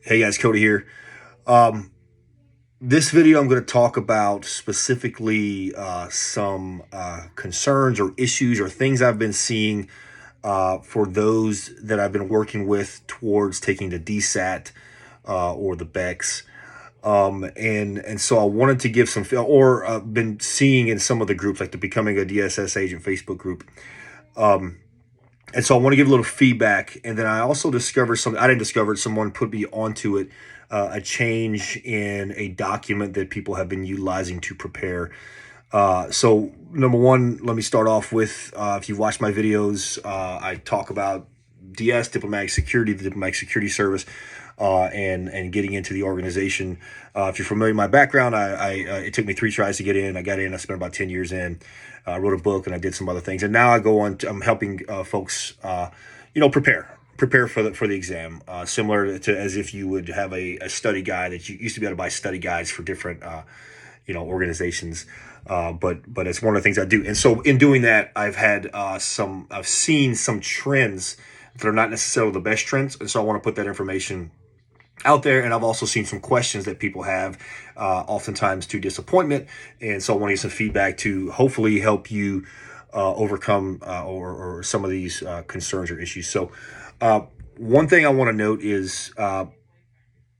Hey guys, Cody here. Um, this video, I'm going to talk about specifically some concerns or issues or things I've been seeing for those that I've been working with towards taking the DSAT or the BEX. And so I wanted to give some, or been seeing in some of the groups, like the Becoming a DSS Agent Facebook group. And so I want to give a little feedback. And then I also discovered something I didn't discover it. Someone put me onto it, a change in a document that people have been utilizing to prepare. So number one, let me start off with, if you've watched my videos, I talk about DS, Diplomatic Security, the Diplomatic Security Service, and getting into the organization. If you're familiar with my background, it took me 3 tries to get in. I got in. I spent about 10 years in. I wrote a book and I did some other things. And now I go on. I'm helping folks, prepare for the exam, similar to as if you would have a study guide that you used to be able to buy study guides for different organizations. But it's one of the things I do. And so in doing that, I've seen some trends that are not necessarily the best trends. And so I want to put that information out there. And I've also seen some questions that people have, oftentimes to disappointment. And so I want to get some feedback to hopefully help you overcome or some of these concerns or issues. So one thing I want to note is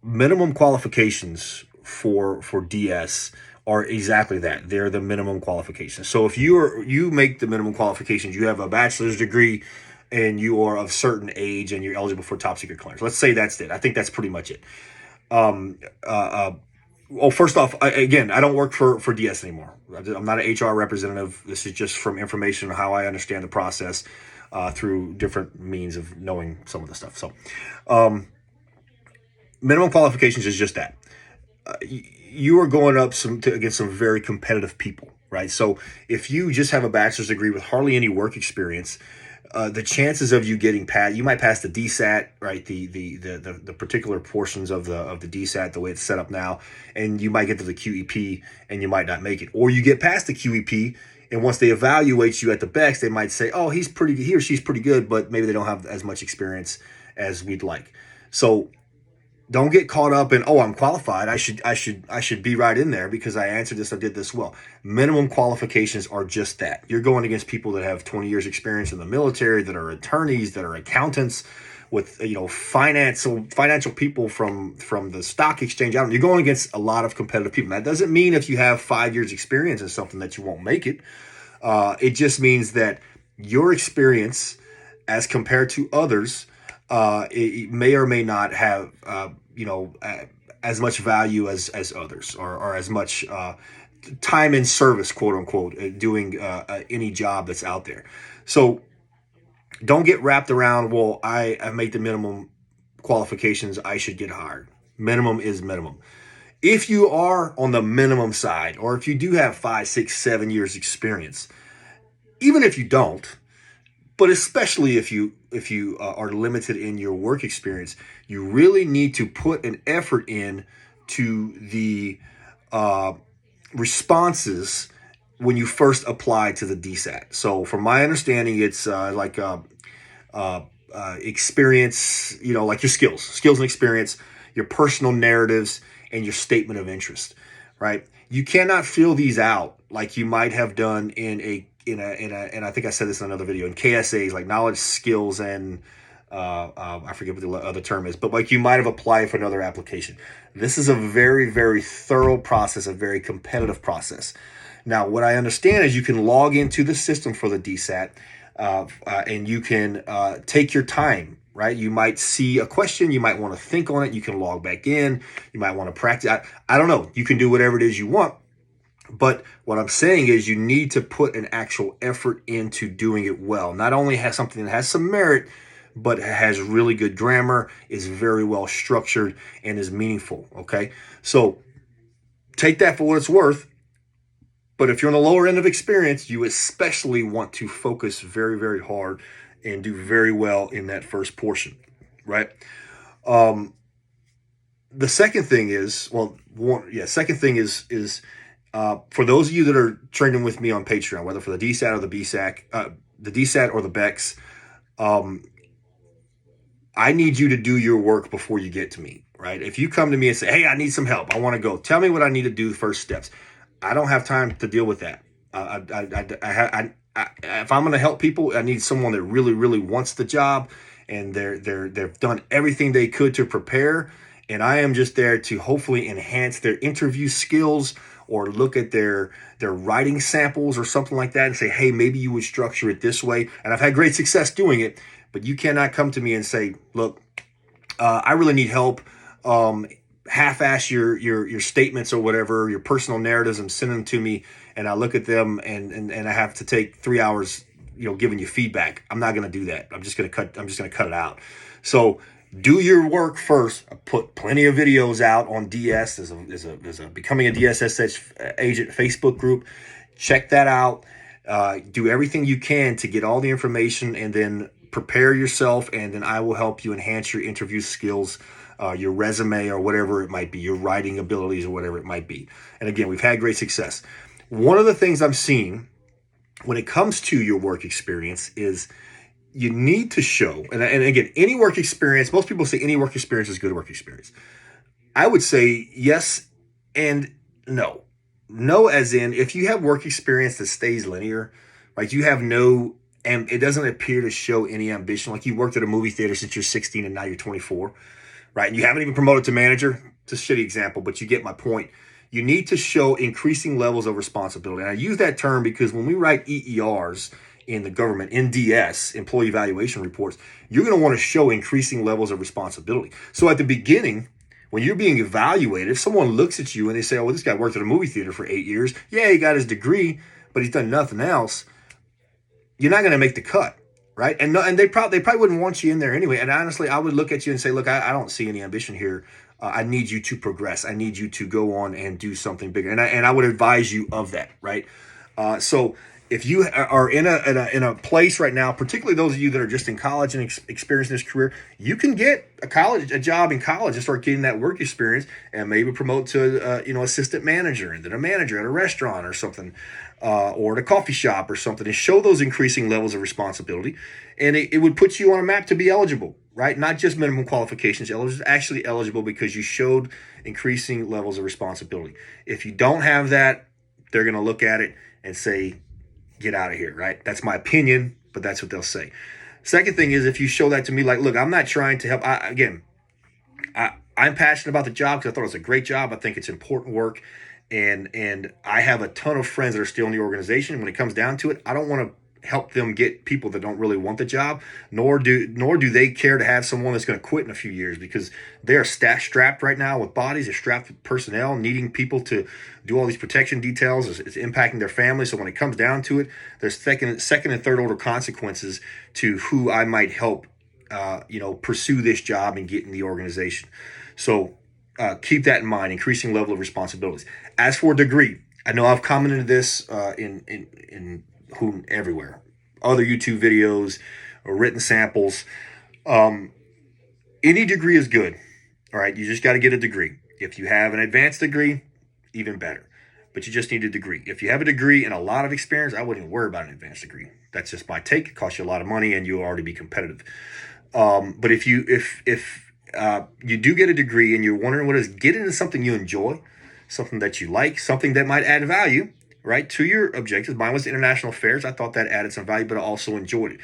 minimum qualifications for DS are exactly that. They're the minimum qualifications. So if you make the minimum qualifications, you have a bachelor's degree and you are of certain age and you're eligible for top secret clearance. Let's say that's it. I think that's pretty much it. Well, first off, I don't work for DS anymore. I'm not an HR representative. This is just from information on how I understand the process through different means of knowing some of the stuff. So minimum qualifications is just that. You are going up against some very competitive people, right? So if you just have a bachelor's degree with hardly any work experience, the chances of you getting past, you might pass the DSAT, right? The particular portions of the DSAT, the way it's set up now, and you might get to the QEP and you might not make it, or you get past the QEP. And once they evaluate you at the BEX, they might say, "Oh, he or she's pretty good," but maybe they don't have as much experience as we'd like. So don't get caught up in, "Oh, I'm qualified. I should be right in there because I answered this, I did this well." Minimum qualifications are just that. You're going against people that have 20 years experience in the military, that are attorneys, that are accountants, with financial people from the stock exchange out. You're going against a lot of competitive people. That doesn't mean if you have 5 years experience in something that you won't make it. It just means that your experience as compared to others, it may or may not have as much value as others, or as much time in service, quote unquote, doing any job that's out there. So don't get wrapped around, well, I made the minimum qualifications, I should get hired. Minimum is minimum. If you are on the minimum side, or if you do have 5, 6, 7 years experience, even if you don't, but especially if you are limited in your work experience, you really need to put an effort in to the responses when you first apply to the DSAT. So from my understanding, it's experience, like your skills and experience, your personal narratives, and your statement of interest, right? You cannot fill these out like you might have done and I think I said this in another video, in KSAs, like knowledge, skills, and I forget what the other term is, but like you might have applied for another application. This is a very, very thorough process, a very competitive process. Now, what I understand is you can log into the system for the DSAT, and you can take your time, right? You might see a question, you might want to think on it, you can log back in, you might want to practice. I don't know. You can do whatever it is you want. But what I'm saying is you need to put an actual effort into doing it well. Not only has something that has some merit, but has really good grammar, is very well structured, and is meaningful, okay? So take that for what it's worth. But if you're on the lower end of experience, you especially want to focus very, very hard and do very well in that first portion, right? The second thing is, second thing is for those of you that are training with me on Patreon, whether for the DSAT or the BSAC, the DSAT or the BEX, I need you to do your work before you get to me. right? If you come to me and say, hey, I need some help, I want to go, tell me what I need to do, first steps. I don't have time to deal with that. If I'm going to help people, I need someone that really, really wants the job, and they've done everything they could to prepare. And I am just there to hopefully enhance their interview skills, or look at their writing samples or something like that and say, hey, maybe you would structure it this way. And I've had great success doing it, but you cannot come to me and say, look, I really need help. Half-ass your statements or whatever, your personal narratives, and send them to me, and I look at them and I have to take 3 hours, giving you feedback. I'm not going to do that. I'm just going to cut it out. So do your work first. I put plenty of videos out on DS. There's a Becoming a DSSAT Agent Facebook group. Check that out. Do everything you can to get all the information, and then prepare yourself, and then I will help you enhance your interview skills, your resume, or whatever it might be, your writing abilities, or whatever it might be. And again, we've had great success. One of the things I'm seeing when it comes to your work experience is you need to show, and again, any work experience, most people say any work experience is good work experience. I would say yes and no. No, as in, if you have work experience that stays linear, right? You have no, and it doesn't appear to show any ambition. Like you worked at a movie theater since you're 16 and now you're 24, right? And you haven't even promoted to manager. It's a shitty example, but you get my point. You need to show increasing levels of responsibility. And I use that term because when we write EERs in the government, NDS, employee evaluation reports, you're going to want to show increasing levels of responsibility. So at the beginning, when you're being evaluated, if someone looks at you and they say, oh, well, this guy worked at a movie theater for 8 years. Yeah, he got his degree, but he's done nothing else. You're not going to make the cut, right? And they probably wouldn't want you in there anyway. And honestly, I would look at you and say, look, I don't see any ambition here. I need you to progress. I need you to go on and do something bigger. And I would advise you of that, right? So if you are in a place right now, particularly those of you that are just in college and experiencing this career, you can get a job in college and start getting that work experience, and maybe promote to assistant manager, and then a manager at a restaurant or something, or at a coffee shop or something, and show those increasing levels of responsibility. And it would put you on a map to be eligible, right? Not just minimum qualifications, actually eligible because you showed increasing levels of responsibility. If you don't have that, they're going to look at it and say, get out of here, right? That's my opinion, but that's what they'll say. Second thing is, if you show that to me, like, look, I'm not trying to help. I'm passionate about the job because I thought it was a great job. I think it's important work. And I have a ton of friends that are still in the organization. When it comes down to it, I don't want to help them get people that don't really want the job, nor do they care to have someone that's going to quit in a few years, because they are strapped right now with bodies. They're strapped with personnel, needing people to do all these protection details. It's impacting their family. So when it comes down to it, there's second and third order consequences to who I might help pursue this job and get in the organization. So keep that in mind, increasing level of responsibilities. As for degree, I know I've commented this everywhere, other YouTube videos or written samples. Any degree is good. All right. You just got to get a degree. If you have an advanced degree, even better, but you just need a degree. If you have a degree and a lot of experience, I wouldn't worry about an advanced degree. That's just my take. It costs you a lot of money and you'll already be competitive. But if you do get a degree and you're wondering what it is, get into something you enjoy, something that you like, something that might add value, right, to your objectives. Mine was international affairs. I thought that added some value, but I also enjoyed it.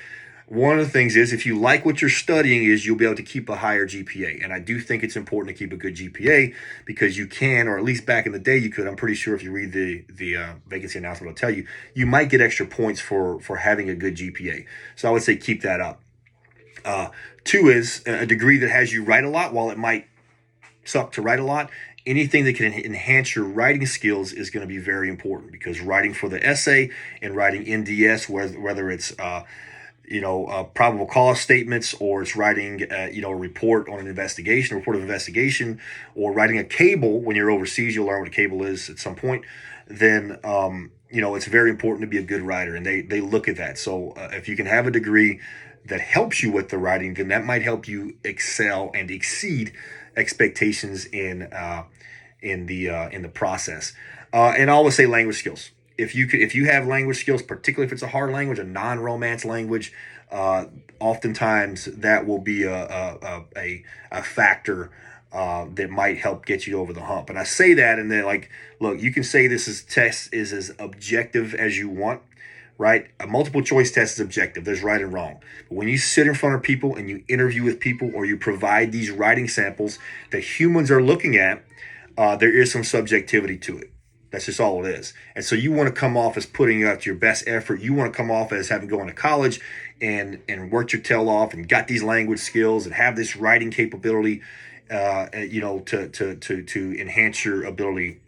One of the things is, if you like what you're studying, is you'll be able to keep a higher GPA. And I do think it's important to keep a good GPA, because you can, or at least back in the day you could. I'm pretty sure if you read the vacancy announcement, it'll tell you, you might get extra points for having a good GPA. So I would say keep that up. Two is a degree that has you write a lot. While it might suck to write a lot, anything that can enhance your writing skills is going to be very important, because writing for the essay and writing NDS, whether it's probable cause statements, or it's writing a report on an investigation, report of investigation, or writing a cable when you're overseas. You'll learn what a cable is at some point. Then it's very important to be a good writer, and they look at that. So if you can have a degree that helps you with the writing, then that might help you excel and exceed expectations in the process. And I always say language skills. If you have language skills, particularly if it's a hard language, a non-romance language, oftentimes that will be a factor that might help get you over the hump. And I say that, and then like, look, you can say this test is as objective as you want, right? A multiple choice test is objective. There's right and wrong. But when you sit in front of people and you interview with people, or you provide these writing samples that humans are looking at, there is some subjectivity to it. That's just all it is. And so you want to come off as putting out your best effort. You want to come off as having gone to college and worked your tail off and got these language skills and have this writing capability, to enhance your ability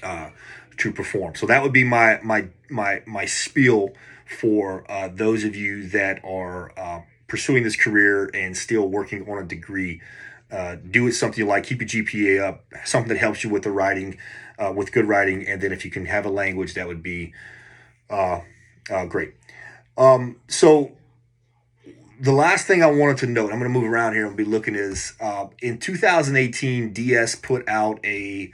to perform. So that would be my spiel for those of you that are pursuing this career and still working on a degree. Do it something you like. Keep your GPA up. Something that helps you with the writing, with good writing, and then if you can have a language, that would be great. So the last thing I wanted to note, I'm going to move around here and be looking, is in 2018, DS put out a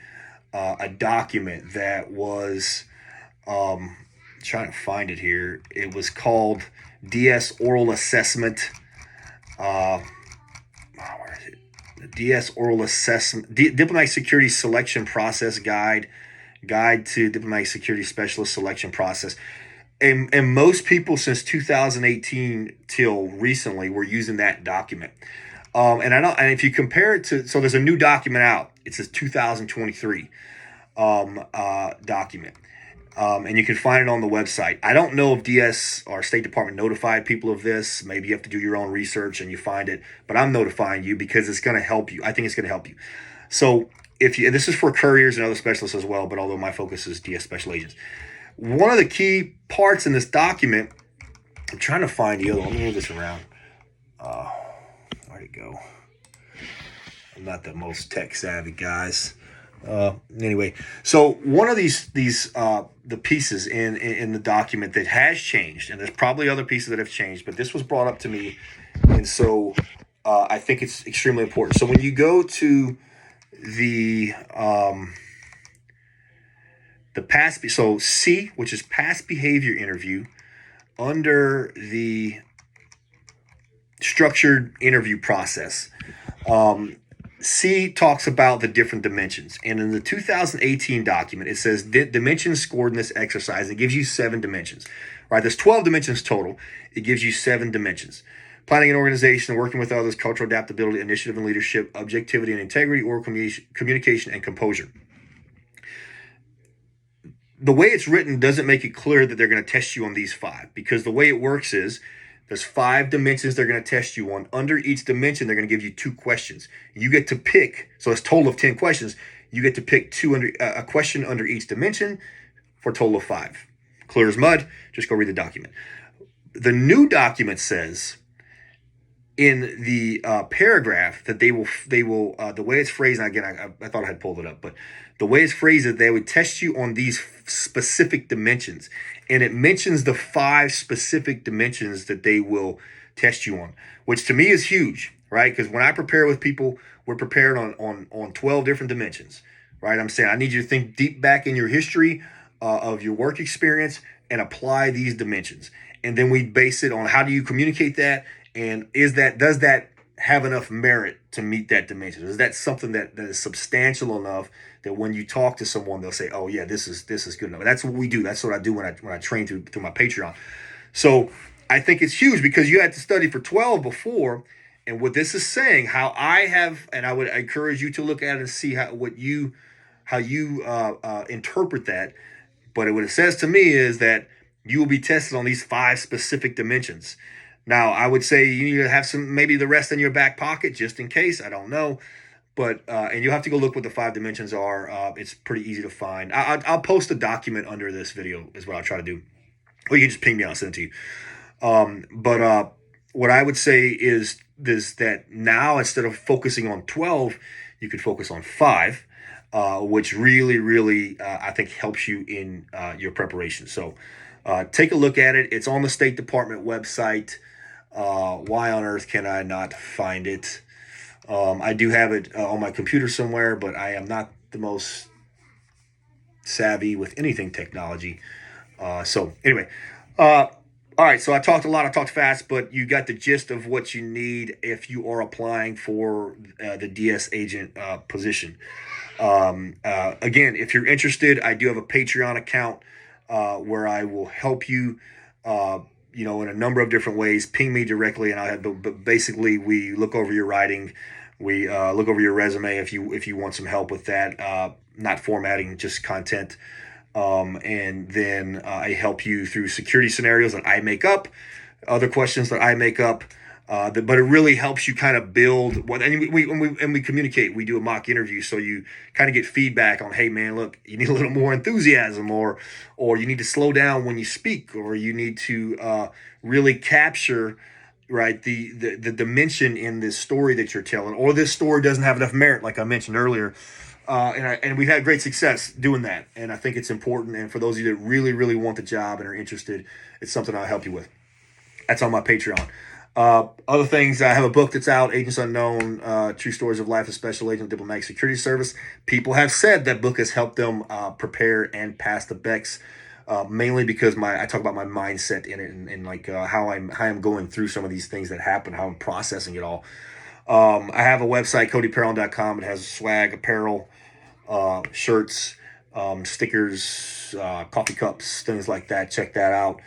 document that was, trying to find it here. It was called DS Oral Assessment. Where is it? The DS Oral Assessment, Diplomatic Security Selection Process Guide to Diplomatic Security Specialist Selection Process. And most people since 2018 till recently were using that document. And if you compare it to, so there's a new document out. It's a 2023 document. And you can find it on the website. I don't know if DS or State Department notified people of this. Maybe you have to do your own research and you find it. But I'm notifying you because it's going to help you. I think it's going to help you. So and this is for couriers and other specialists as well, but although my focus is DS Special Agents. One of the key parts in this document, I'm trying to find the other one. Let me move this around. Where'd it go? I'm not the most tech savvy, guys. Anyway, so one of these the pieces in the document that has changed, and there's probably other pieces that have changed, but this was brought up to me, and so I think it's extremely important. So when you go to the past, so C, which is past behavior interview, under the structured interview process, C talks about the different dimensions. And in the 2018 document, it says dimensions scored in this exercise. It gives you 7 dimensions, right? There's 12 dimensions total. It gives you 7 dimensions. Planning an organization, working with others, cultural adaptability, initiative and leadership, objectivity and integrity, oral communication, and composure. The way it's written doesn't make it clear that they're going to test you on these 5, because the way it works is there's 5 dimensions they're going to test you on. Under each dimension, they're going to give you 2 questions. You get to pick, so it's a total of 10 questions. You get to pick a question under each dimension for a total of 5. Clear as mud. Just go read the document. The new document says in the paragraph that they will the way it's phrased, and again, I thought I had pulled it up, but the way it's phrased is they would test you on these specific dimensions. And it mentions the 5 specific dimensions that they will test you on, which to me is huge, right? Because when I prepare with people, we're prepared on 12 different dimensions, right? I'm saying I need you to think deep back in your history of your work experience and apply these dimensions. And then we base it on how do you communicate that, and does that have enough merit to meet that dimension? Is that something that is substantial enough that when you talk to someone, they'll say, "Oh yeah, this is good enough." And that's what we do. That's what I do when I train through my Patreon. So I think it's huge because you had to study for 12 before, and what this is saying, how I have, and I would encourage you to look at it and see how you interpret that. But what it says to me is that you will be tested on these 5 specific dimensions. Now, I would say you need to have maybe the rest in your back pocket just in case. I don't know. But, and you'll have to go look what the 5 dimensions are. It's pretty easy to find. I'll post a document under this video is what I'll try to do. Or you can just ping me, I'll send it to you. But what I would say is that now instead of focusing on 12, you could focus on 5, which really, really, I think helps you in your preparation. So take a look at it. It's on the State Department website. Why on earth can I not find it? I do have it on my computer somewhere, but I am not the most savvy with anything technology. So anyway, All right, so I talked a lot, I talked fast, but you got the gist of what you need if you are applying for the DS agent position. Again, if you're interested, I do have a Patreon account where I will help you, uh, in a number of different ways. Ping me directly, and I have. But basically, we look over your writing, we look over your resume if you want some help with that. Not formatting, just content. And then I help you through security scenarios that I make up, other questions that I make up. But it really helps you kind of build what, and we communicate. We do a mock interview, so you kind of get feedback on, hey man, look, you need a little more enthusiasm, or you need to slow down when you speak, or you need to really capture right the dimension in this story that you're telling, or this story doesn't have enough merit, like I mentioned earlier. And we've had great success doing that, and I think it's important. And for those of you that really, really want the job and are interested, it's something I'll help you with. That's on my Patreon. Other things, I have a book that's out, Agents Unknown, True Stories of Life of Special Agent Diplomatic Security Service. People have said that book has helped them prepare and pass the BECS, mainly because I talk about my mindset in it, and like how I'm going through some of these things that happen, how I'm processing it all. I have a website, codyperron.com. It has swag, apparel, shirts, stickers, coffee cups, things like that. Check that out.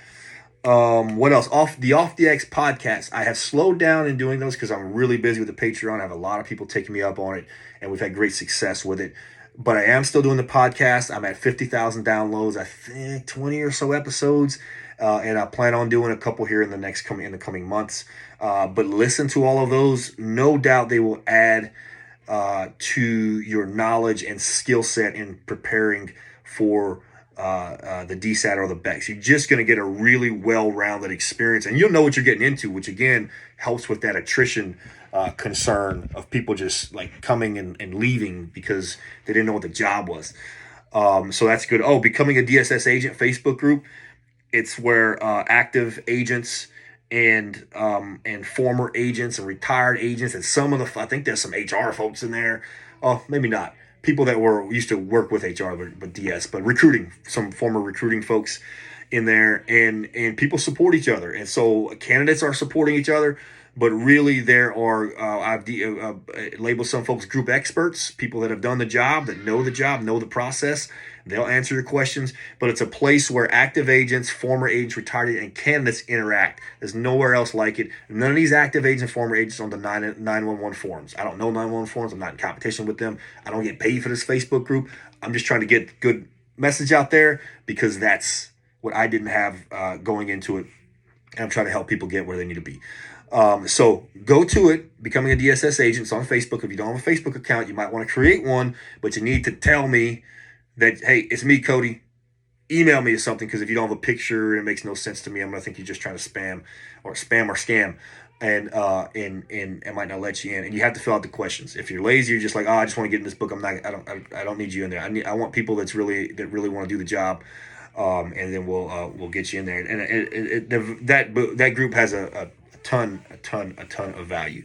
What else? Off the X podcast. I have slowed down in doing those because I'm really busy with the Patreon. I have a lot of people taking me up on it, and we've had great success with it. But I am still doing the podcast. I'm at 50,000 downloads. I think 20 or so episodes, and I plan on doing a couple here in the coming months. But listen to all of those. No doubt they will add to your knowledge and skill set in preparing for the DSAT or the BECS. You're just going to get a really well-rounded experience, and you'll know what you're getting into, which again helps with that attrition concern of people just like coming and leaving because they didn't know what the job was. So that's good. Oh, becoming a DSS agent Facebook group. It's where active agents and former agents and retired agents and some of the, I think there's some HR folks in there. Oh, maybe not. People that used to work with HR, but DS, but recruiting, some former recruiting folks in there, and people support each other, and so candidates are supporting each other. But really, there are I've labeled some folks group experts, people that have done the job, know the process. They'll answer your questions, but it's a place where active agents, former agents, retired agents, and candidates interact. There's nowhere else like it. None of these active agents and former agents on the 911 forums. I don't know 911 forums. I'm not in competition with them. I don't get paid for this Facebook group. I'm just trying to get good message out there because that's what I didn't have going into it. And I'm trying to help people get where they need to be. So go to it, becoming a DSS agent. It's on Facebook. If you don't have a Facebook account, you might want to create one, but you need to tell me that, hey, it's me, Cody. Email me or something, because if you don't have a picture, it makes no sense to me. I'm going to think you're just trying to spam or scam, and I might not let you in. And you have to fill out the questions. If you're lazy, you're just like, oh, I just want to get in this book. I don't need you in there. I want people that really want to do the job. And then we'll get you in there. And that group has a ton of value.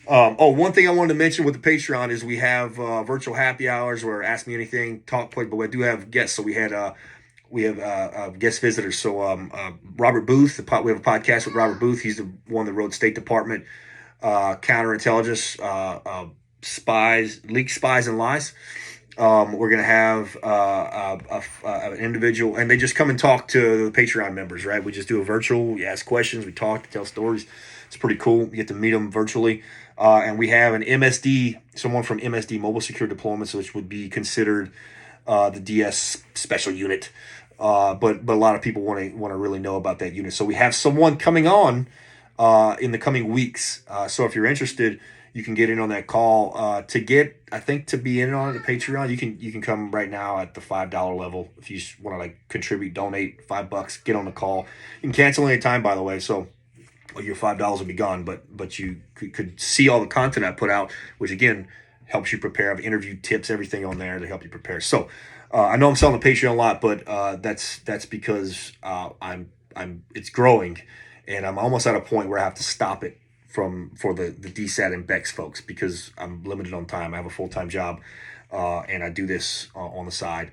One thing I wanted to mention with the Patreon is we have virtual happy hours where Ask Me Anything, Talk Play, but we do have guests. So we have guest visitors. So Robert Booth, we have a podcast with Robert Booth. He's the one that wrote State Department counterintelligence, leaked spies and lies. We're going to have an individual, and they just come and talk to the Patreon members, right? We just do a virtual, we ask questions, we talk, tell stories. It's pretty cool. You get to meet them virtually. And we have an MSD, someone from MSD, Mobile Secure Deployments, which would be considered the DS special unit. But a lot of people want to really know about that unit. So we have someone coming on in the coming weeks. So if you're interested, you can get in on that call. To be in on the Patreon, you can come right now at the $5 level. If you want to contribute, donate $5, get on the call. You can cancel any time, by the way. So your $5 will be gone, but you could see all the content I put out, which again helps you prepare. I have interview tips, everything on there to help you prepare. So I know I'm selling the Patreon a lot, but that's because it's growing, and I'm almost at a point where I have to stop it for the DSAT and BECS folks because I'm limited on time. I have a full-time job, and I do this on the side,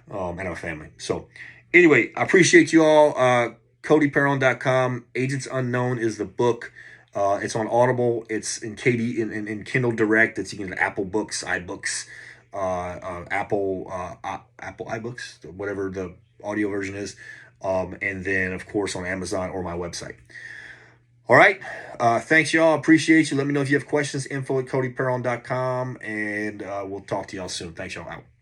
and I have a family. So anyway, I appreciate you all. CodyPerron.com. Agents Unknown is the book. It's on Audible. It's in in Kindle Direct. It's in Apple Books, iBooks, Apple iBooks, whatever the audio version is. And then, of course, on Amazon or my website. All right. Thanks, y'all. Appreciate you. Let me know if you have questions. Info@CodyPerron.com. And we'll talk to y'all soon. Thanks, y'all. Out.